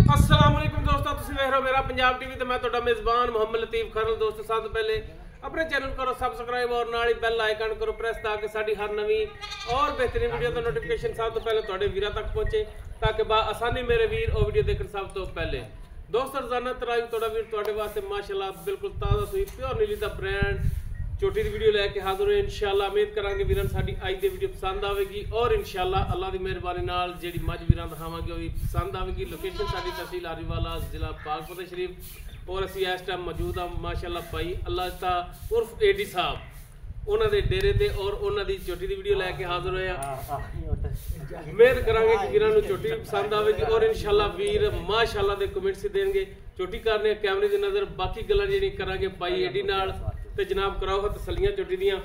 अस्सलाम वालेकुम दोस्तों, तुसीं वेख रहे हो मेरा पंजाब टीवी ते मैं तुहाडा मेज़बान मोहम्मद लतीफ खरल। दोस्तों सब तो पहले अपने चैनल करो सब्सक्राइब और नाल ही बेल आइकन करो प्रेस ताकि साडी हर नवी और बेहतरीन वीडियो का नोटिफिकेशन सब तो पहले तुहाडे वीरां तक पहुंचे, ताकि आसानी मेरे वीर वो वीडियो देखण सब तो पहले। दोस्तों रोजाना तराई तुहाडा वीर तुहाडे वास्ते माशाअल्लाह बिल्कुल ताज़ा सूई प्योर नीली दा ब्रांड छोटी दी वीडियो लैके हाजिर हो। इंशाअल्लाह उम्मीद करांगे वीरां साडी अज दी वीडियो पसंद आवेगी और इंशाअल्लाह अल्लाह दी मेहरबानी नाल जेहड़ी मज वीरां दिखावांगे वो पसंद आवेगी। लोकेशन साडी तहसील आरीवाला जिला पाकफतेह शरीफ और असीं इस टाइम मौजूद हाँ माशाअल्लाह भाई अल्लाह दा उर्फ एडी साहब उन्होंने डेरे ते और उन्होंने चोटी की वीडियो लैके हाजिर होए। उम्मीद करांगे कि वीरां नूं चोटी पसंद आवेगी और इंशाअल्लाह वीर माशाअल्लाह दे कमेंट्स देंगे। चोटी करने कैमरे की नज़र बाकी गल्लां जेहड़ी करांगे भाई एडी नाल ते जनाब कराओ तसलियां चोटी दियां।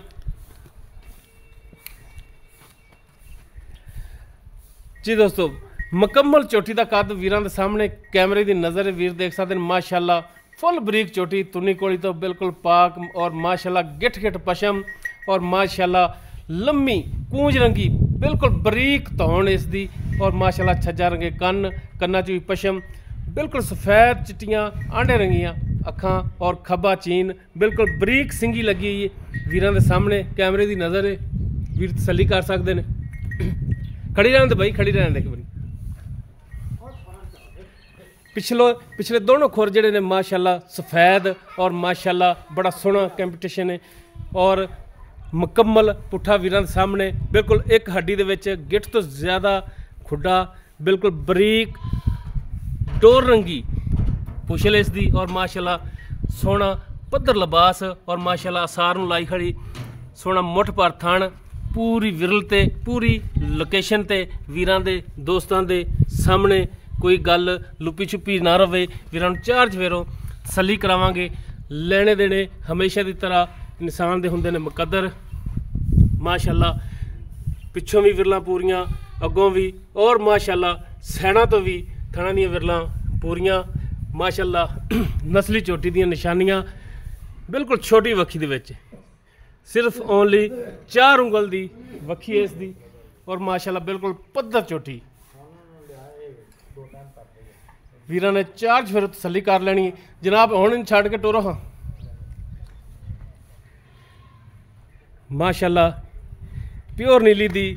जी दोस्तों मुकम्मल चोटी का कद वीरां दे सामने कैमरे की नज़र वीर देख सकते हैं। माशाअल्लाह फुल बरीक चोटी तुनी कोली तो बिल्कुल पाक और माशाअल्लाह गिठ गिठ पशम और माशाअल्लाह लम्मी कूंज रंगी बिल्कुल बरीक धौन इसदी और माशाअल्लाह छज्जा रंगे कन्न कन्ना च भी पशम बिल्कुल सफ़ेद चिट्टियां आंडे रंगियां अखां और खब्बा चीन बिल्कुल बरीक सिंगी लगी हुई है। वीरां दे सामने कैमरे की नज़र है, वीर तसल्ली कर सकते हैं। खड़ी रहने दे भाई, खड़ी रहने दे। एक बारी पिछले दोनों खुर जड़े ने माशाअल्लाह सफ़ेद और माशाअल्लाह बड़ा सोहना कंपीटिशन है और मुकम्मल पुट्ठा वीरां दे सामने बिल्कुल एक हड्डी दे विच गिठ तो ज़्यादा खुड्डा बिल्कुल बरीक डोर रंगी पुछल इसदी और माशाअल्लाह सोहना पद्धर लिबास और माशाअल्लाह आसार नूं लाई खड़ी सोहना मुठ पर थण पूरी विरल ते पूरी लोकेशन ते वीरां दे दोस्तां दे सामने कोई गल लुपी छुपी ना रवे। वीरां नूं चार चवेरों तसल्ली करावांगे। लेने देने हमेशा की तरह इंसान दे हुंदे ने मुकद्दर। माशाअल्लाह पिछों भी विरलां पूरियां अगों भी और माशाअल्लाह सैना तो भी थणा दीयां विरलां पूरियां। माशाअल्लाह नस्ली चोटी दीयां निशानियां बिल्कुल छोटी वक्खी दे विच सिर्फ ओनली 4 उंगल दी वक्खी है इसदी और माशाअल्लाह बिल्कुल पद्धर चोटी। वीरां ने 4 चफेरे तसल्ली कर लैनी जनाब। हुण छड्ड के टुरो हाँ। माशाअल्लाह प्योर नीली दी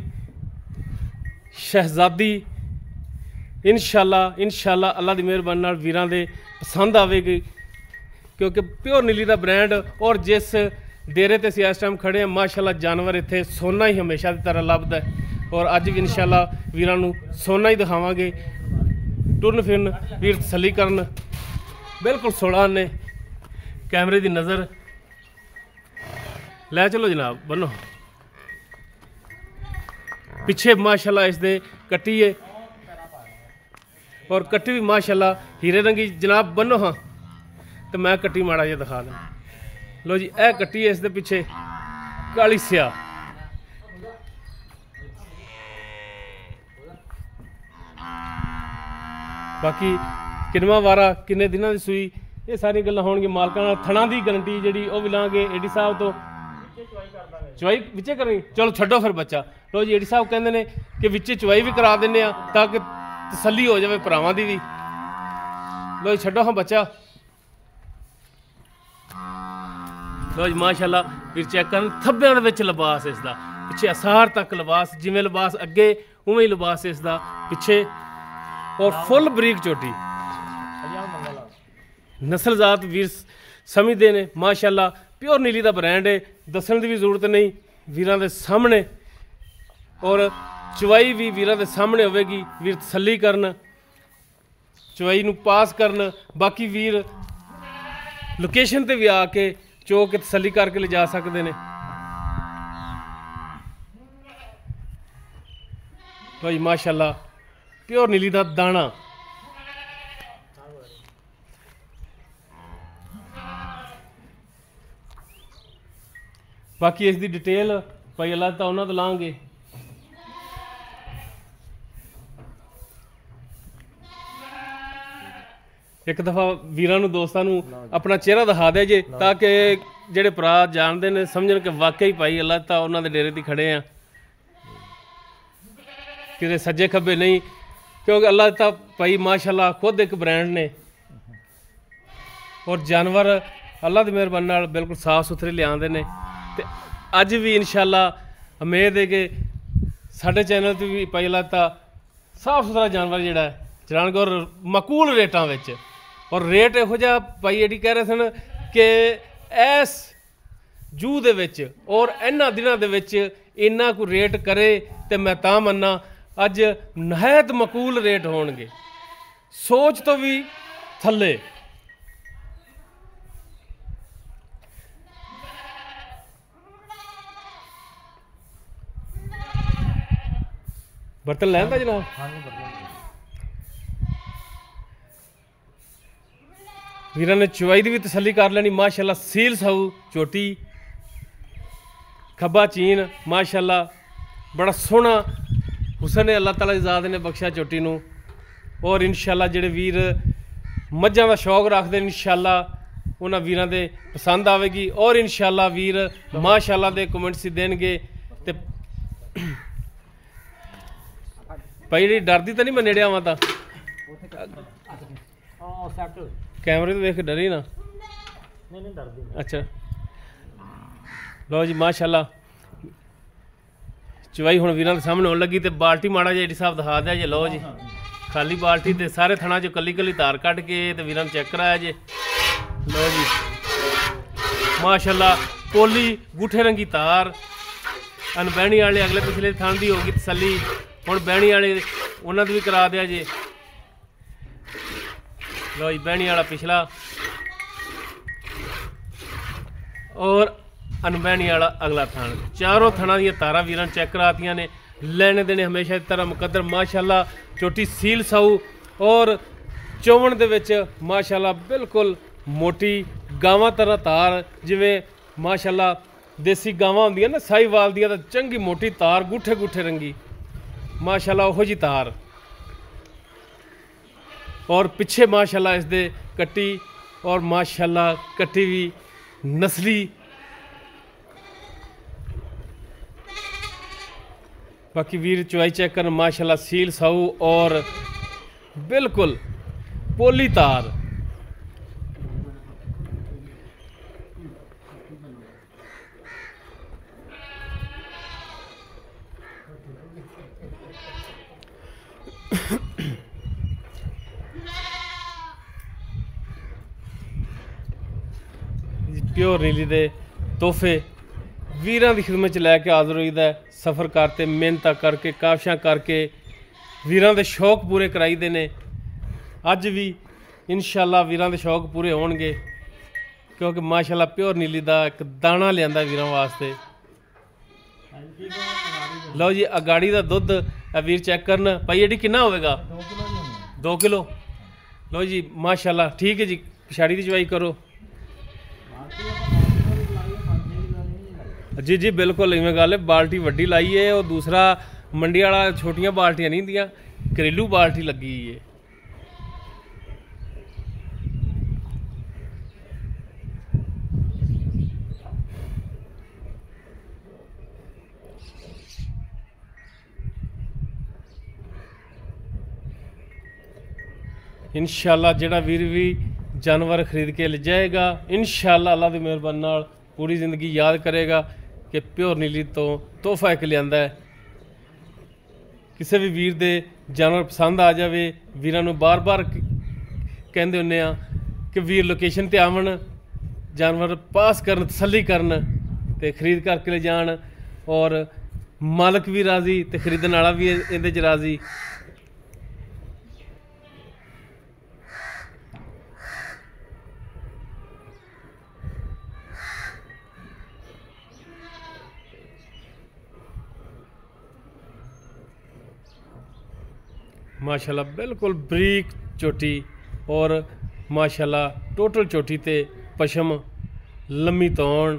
शहजादी इंशाअल्लाह अल्लाह की मेहरबानी नाल वीरां दे पसंद आवेगी, क्योंकि प्योर नीली का ब्रांड और जिस डेरे ते असीं इस टाइम खड़े हैं माशाअल्लाह जानवर इत्थे सोना ही हमेशा की तरह लभदा है और अज भी इंशाअल्लाह वीरां नूं सोना ही दिखावांगे। टुरन फिरन वीर तसल्ली करन बिल्कुल सोलह ने कैमरे की नज़र लै चलो जनाब बनो। पिछे माशाअल्लाह इसदे कट्टी है और कट्टी भी माशाअल्लाह हीरे रंगी जनाब बनो हाँ। तो मैं कट्टी माड़ा जिहा दिखा दें। लो जी ए कट्टी है इसदे पिछे काली स्याह। बाकी किनवा वारा किन्ने दिनों की सूई ये सारी गल्लां होणगी मालकां नाल। थणा दी गारंटी जिहड़ी वो भी लांगे एडी साहब तो चवाई विचे करनी। चलो छड्डो फिर बच्चा। लो जी एडी साहब कहंदे ने कि विचे चवाई भी करा दिंदे आ ताकि तसल्ली हो जाए भरावां दी भी। लो जी छड्डो हाँ बच्चा। लो जी माशाअल्लाह फिर चेक करन थब्बियां दे विच लिबास इसदा पिछे असार तक लिबास जिवें लिबास अगे उवें ही लिबास इसदा पिछे और फुल बरीक चोटी नस्लजात वीर समझते ने। माशाअल्लाह प्योर नीली का ब्रांड है, दसन की भी जरूरत नहीं। वीरां दे सामने और चवाई भी वीरां दे सामने होवेगी। वीर तसल्ली करन चवाई नूं पास करन। बाकी वीर लोकेशन ते भी आके चो के तसल्ली करके ले जा सकते हैं। भाई माशाअल्लाह प्योर नीली का दाना बाकी इसकी डिटेल भाई अल्लाह तो उन्होंने तो लाँगे। एक दफ़ा वीरां नूं दोस्तां नूं अपना चेहरा दिखा दे जे ताकि जेडे भरा जानते हैं समझन कि वाकई भाई अल्लाह तो उन्होंने डेरे ते खड़े हैं किते सज्जे खब्बे नहीं, क्योंकि अल्लाह ता भाई माशाल्लाह खुद एक ब्रांड ने और जानवर अल्लाह की मेहरबानी नाल बिल्कुल साफ सुथरे लियाते ने। ते अज भी इंशाल्लाह उम्मीद है कि साडे चैनल ते भी भाई अल्लाह ता साफ सुथरा जानवर जिहड़ा है चलाणगे और मकूल रेटां विच। और रेट इहो जिहा भाई एडी कह रहे सन कि इस जू दे विच और इन्हां दिनां दे विच इन्ना को रेट करे तो मैं तां मन्ना अज नहायत मकूल रेट होणगे, सोच तो भी थल्ले। बर्तन लैंदा जनाब? वीरां ने चवाई की भी तसल्ली कर लेनी माशाल्लाह। सील साऊ चोटी खब्बा चीन माशाल्लाह बड़ा सोहना हुसन है अल्लाह ताला ज़ात ने बख्शा चोटी नूं। और इंशाल्लाह जिहड़े वीर मझां दा शौक रखते हैं इंशाल्लाह उन्हां वीरां दे पसंद आवेगी। और इंशाल्लाह वीर माशाल्लाह दे कमेंट्स देणगे। ते भाई जी डरदी तो नहीं मैं नेड़े आवां तां कैमरे तो वेख के डरी ना? नहीं डरदी। अच्छा लो जी माशाल्लाह चवाई हुण वीरां दे सामने होण लगी। तो बाल्टी माड़ा जिहा साहब दिखा दिया जे। लो जी खाली बाल्टी ते सारे थणा चो कली कली तार कट के ते वीरां नूं चेक कराया जे। लो जी माशाल्लाह पोली गुठे रंगी तार। अनबैनी वाले अगले पिछले थण दी होगी तसल्ली। हुण बैणी वाले उन्हां दी भी करा दिया जे। लो जी बैणी वाला पिछला और अनबैनी वाला अगला थान। चारों थाना दी तारा वीरां चेक करातियां ने। लेने देने हमेशा इस तरह मुकद्दर माशाल्लाह। चोटी सील साऊ और चौवन दे विच माशाल्लाह बिल्कुल मोटी गावां तरह तार जिवें माशाल्लाह देसी गावां होंदियां ना साहीवाल दियां तां चंगी मोटी तार गुठे गुठे रंगी माशाल्लाह ओहो जी तार। और पिछे माशाल्लाह इस दे कट्टी और माशाल्लाह कट्टी भी नस्ली। बाकी वीर चवाई चेक कर माशाल्लाह सील साऊ और बिल्कुल पोली तार। प्योर नीली दे तोहफे वीरां दी खिदमत च लैके हाज़र होईदा है। सफ़र करते मेहनत करके काविशां करके वीरां दे शौक पूरे कराईदे ने। अज भी इंशाल्लाह वीरां दे शौक पूरे होणगे क्योंकि माशाल्लाह प्योर नीली दा एक दाना लिआंदा वीरां वास्ते। लो जी अगाड़ी दा दुध वीर चेक करन भाई एडी किन्ना होवेगा? 2 किलो। लो जी माशाल्लाह ठीक है जी। पिछाड़ी दी चवाई करो जी जी बिल्कुल इवें गल है। बाल्टी वड्डी लाई है और दूसरा मंडी वाला छोटियां बाल्टियां नहीं दियां घरेलू बाल्टी लगी है। इंशाल्लाह जिहड़ा वीर भी जानवर खरीद के ले जाएगा इंशाल्लाह अल्लाह की मेहरबानी नाल पूरी जिंदगी याद करेगा कि प्योर नीली तो तोहफा एक लिया है। किसी भी वीर दे जानवर पसंद आ जाए वीरां नूं बार बार कहते हुन्ने आ कि वीर लोकेशन ते आवन जानवर पास करन तसल्ली करन ते खरीद करके ले जान। और मालक भी राजी ते खरीदण वाला भी इहदे च राजी। माशाल्लाह बिल्कुल बरीक चोटी और माशाल्लाह टोटल चोटी ते पशम लम्मी तौण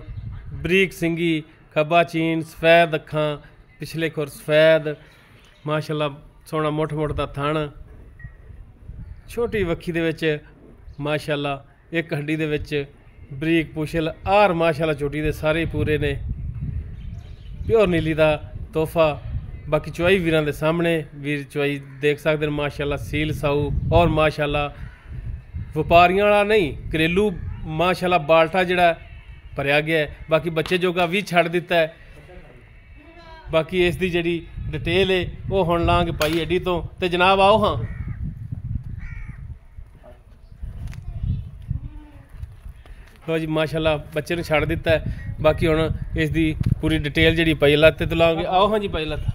बरीक सिंगी खब्बा चीन सफेद अखां पिछले खुर सफेद माशाल्लाह सोहना मुठ मुठ दा थण छोटी वक्खी दे विच माशाल्लाह एक हड्डी दे विच बरीक पुछल आर माशाल्लाह चोटी दे सारे पूरे ने। प्योर नीली दा तोहफा बाकी चुआई वीरां दे सामने वीर चुआई देख सकते हैं माशाल्लाह सील साऊ और माशाल्लाह व्यापारियों वाला नहीं घरेलू माशाल्लाह बाल्टा जिहड़ा भरिया गया है। बाकी बच्चे जोगा भी छड़ दिता है। बाकी इस दी जिहड़ी डिटेल है वो हुण लांगे भाई एडी तो ते जनाब आओ हाँ तो जी माशाल्लाह बच्चे ने छड़ दिता है। बाकी हुण इस दी पूरी डिटेल जिहड़ी भाई लत्ते तो लाओगे आओ हाँ जी भाई लत्त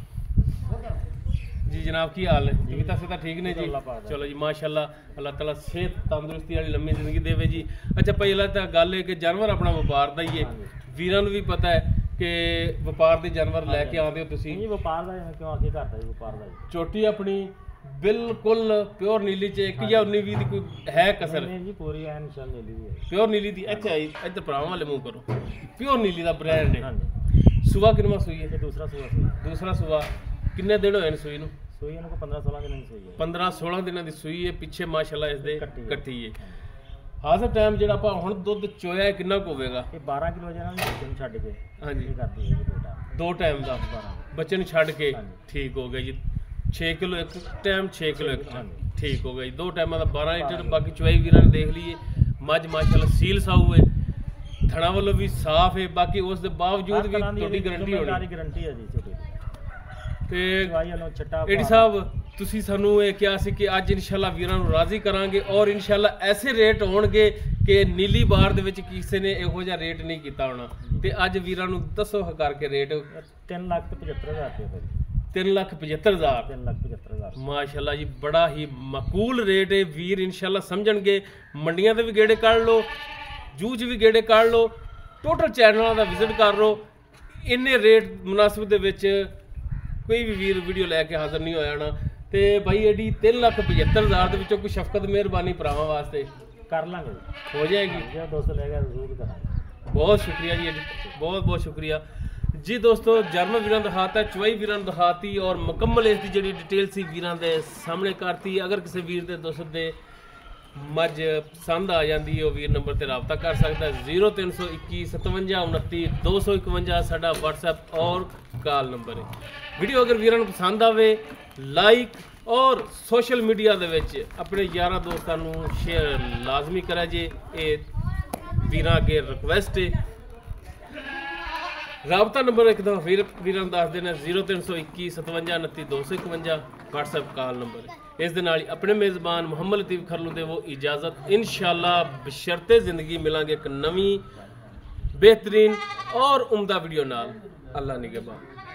जी जनाब की हाल है जीता से ठीक ने जी चलो जी माशाल्लाह अल्लाह ताला सेहत तंदुरुस्ती वाली लंबी जिंदगी देवे जी। अच्छा भाई अल्लाह ताला गल है कि जानवर अपना व्यापार का ही है वीरां नूं भी पता है कि व्यापार के जानवर लैके आते हो तुसीं व्यापार का क्यों आके करता जी व्यापार का चोटी अपनी बिल्कुल प्योर नीली च 1 या 19 20 दी कोई है कसर नहीं जी पूरी है निशान नीली दी है प्योर नीली दी। अच्छा इधर भरावां वाले मुंह करो प्योर नीली दा ब्रांड है। हां जी सुबह किनवा सुई है दूसरा सुबह किन्ने दिन होए ने सुई नूं सुई इनको 15-16 दिन की सुई है 15-16 दिनों की सुई है पीछे माशाल्लाह इस दे कट्टी है। हाज़र टाइम जिहड़ा ਆਪਾਂ ਹੁਣ ਦੁੱਧ ਚੋਇਆ ਹੈ ਕਿੰਨਾ ਕੁ ਹੋਵੇਗਾ ਇਹ 12 ਕਿਲੋ ਜਣਾ ਬੱਚੇ ਨੂੰ ਛੱਡ ਕੇ ਹਾਂਜੀ ਕਰਦੀ ਹੈ ਦੋ ਟਾਈਮ ਦਾ ਬੱਚੇ ਨੂੰ ਛੱਡ ਕੇ ਠੀਕ ਹੋ ਗਿਆ ਜੀ 6 ਕਿਲੋ ਇੱਕ ਟਾਈਮ 6 ਕਿਲੋ ਇੱਕ ਟਾਈਮ ਠੀਕ ਹੋ ਗਿਆ ਜੀ ਦੋ ਟਾਈਮਾਂ ਦਾ 12 ਲੀਟਰ। ਬਾਕੀ ਚੁਆਈ ਵੀਰਾਂ ਨੇ ਦੇਖ ਲਈਏ ਮੱਝ ਮਾਸ਼ਾਅੱਲਾ ਸੀਲ ਸਾਊ ਹੈ ਥਣਾ ਵੱਲੋਂ ਵੀ ਸਾਫ਼ ਹੈ। ਬਾਕੀ ਉਸ ਦੇ ਬਾਵਜੂਦ ਵੀ ਤੁਹਾਡੀ ਗਾਰੰਟੀ ਹੋਣੀ ਗਾਰੰਟੀ ਹੈ ਜੀ ਛੋਟੀ ਤੇ ਚੁਆਈ ਵਾਲੋਂ ਛੱਟਾ ਏਡੀ ਸਾਹਿਬ ਤੁਸੀਂ ਸਾਨੂੰ ਇਹ ਕਿਹਾ ਸੀ ਕਿ ਅੱਜ ਇਨਸ਼ਾਅੱਲਾ ਵੀਰਾਂ ਨੂੰ ਰਾਜ਼ੀ ਕਰਾਂਗੇ ਔਰ ਇਨਸ਼ਾਅੱਲਾ ਐਸੇ ਰੇਟ ਹੋਣਗੇ ਕਿ ਨੀਲੀ ਬਾਰ ਦੇ ਵਿੱਚ ਕਿਸੇ ਨੇ ਇਹੋ ਜਿਹਾ ਰੇਟ ਨਹੀਂ ਕੀਤਾ ਹੋਣਾ। ਤੇ ਅੱਜ ਵੀਰਾਂ ਨੂੰ ਦੱਸੋ ਕਰਕੇ ਰੇਟ 3,75,000 ਰੁਪਏ 3,75,000 3,75,000 ਮਾਸ਼ਾਅੱਲਾ ਜੀ ਬੜਾ ਹੀ ਮਕੂਲ ਰੇਟ ਹੈ। ਵੀਰ ਇਨਸ਼ਾਅੱਲਾ ਸਮਝਣਗੇ ਮੰਡੀਆਂ ਤੇ ਵੀ ਗੇੜੇ ਕੱਢ ਲਓ ਜੂ 'ਚ ਵੀ ਗੇੜੇ ਕੱਢ ਲਓ ਟੋਟਲ ਚੈਨਲਾਂ ਦਾ ਵਿਜ਼ਿਟ ਕਰ ਲਓ ਇੰਨੇ ਰੇਟ ਮੁਨਾਸਿਬ ਦੇ ਵਿੱਚ ਕੋਈ ਵੀ ਵੀਰ ਵੀਡੀਓ ਲੈ ਕੇ ਹਾਜ਼ਰ ਨਹੀਂ ਹੋਇਆ ਨਾ। ਤੇ ਭਾਈ ਐਡੀ 3,75,000 ਦੇ ਵਿੱਚੋਂ ਕੋਈ ਸ਼ਫਕਤ ਮਿਹਰਬਾਨੀ ਭਰਾਵਾਂ ਵਾਸਤੇ ਕਰ ਲਾਂਗੇ ਹੋ ਜਾਏਗੀ ਜੇ ਦੋਸਤ ਲੈ ਗਿਆ ਜ਼ਰੂਰ ਕਰਾਂਗੇ। ਬਹੁਤ ਸ਼ੁਕਰੀਆ ਜੀ ਬਹੁਤ ਬਹੁਤ ਸ਼ੁਕਰੀਆ ਜੀ ਦੋਸਤੋ। ਜਰਮਨ ਵੀਰਾਂ ਦਾ ਹਾथ है चुआई ਵੀਰਾਂ ਦਾ ਦਿਖਾਤੀ ਔਰ ਮੁਕੰਮਲ ਇਸ ਦੀ ਜਿਹੜੀ ਡਿਟੇਲ ਸੀ ਵੀਰਾਂ ਦੇ ਸਾਹਮਣੇ ਕਰਤੀ। ਅਗਰ ਕਿਸੇ ਵੀਰ ਦੇ ਦੋਸਤ ਦੇ ਮੱਝ ਪਸੰਦ ਆ ਜਾਂਦੀ ਉਹ ਵੀਰ ਨੰਬਰ ਤੇ ਰਾਬਤਾ ਕਰ ਸਕਦਾ 0321 57 29 251 ਸਾਡਾ WhatsApp ਔਰ ਕਾਲ ਨੰਬਰ ਹੈ। ਵੀਡੀਓ ਅਗਰ ਵੀਰਾਂ ਨੂੰ ਪਸੰਦ ਆਵੇ ਲਾਈਕ ਔਰ ਸੋਸ਼ਲ ਮੀਡੀਆ ਦੇ ਵਿੱਚ ਆਪਣੇ ਯਾਰਾਂ ਦੋਸਤਾਂ ਨੂੰ ਸ਼ੇਅਰ ਲਾਜ਼ਮੀ ਕਰਾ ਜੇ ਇਹ ਵੀਰਾਂ ਅੱਗੇ ਰਿਕਵੈਸਟ ਹੈ। ਰਾਬਤਾ ਨੰਬਰ ਇੱਕ ਦਫਾ ਫਿਰ ਵੀਰਾਂ ਨੂੰ ਦੱਸ ਦੇਣਾ 0321 57 29 251 WhatsApp ਕਾਲ ਨੰਬਰ ਹੈ। ਇਸ ਦੇ ਨਾਲ ਹੀ ਆਪਣੇ ਮੇਜ਼ਬਾਨ ਮੁਹੰਮਦ ਲਤੀਫ ਖਰਲੂ ਦੇ ਉਹ ਇਜਾਜ਼ਤ ਇਨਸ਼ਾਅੱਲਾ ਬਸ਼ਰਤੇ ਜ਼ਿੰਦਗੀ ਮਿਲਾਂਗੇ ਇੱਕ ਨਵੀਂ बेहतरीन और उम्दा वीडियो नाल। अल्लाह निगहबान।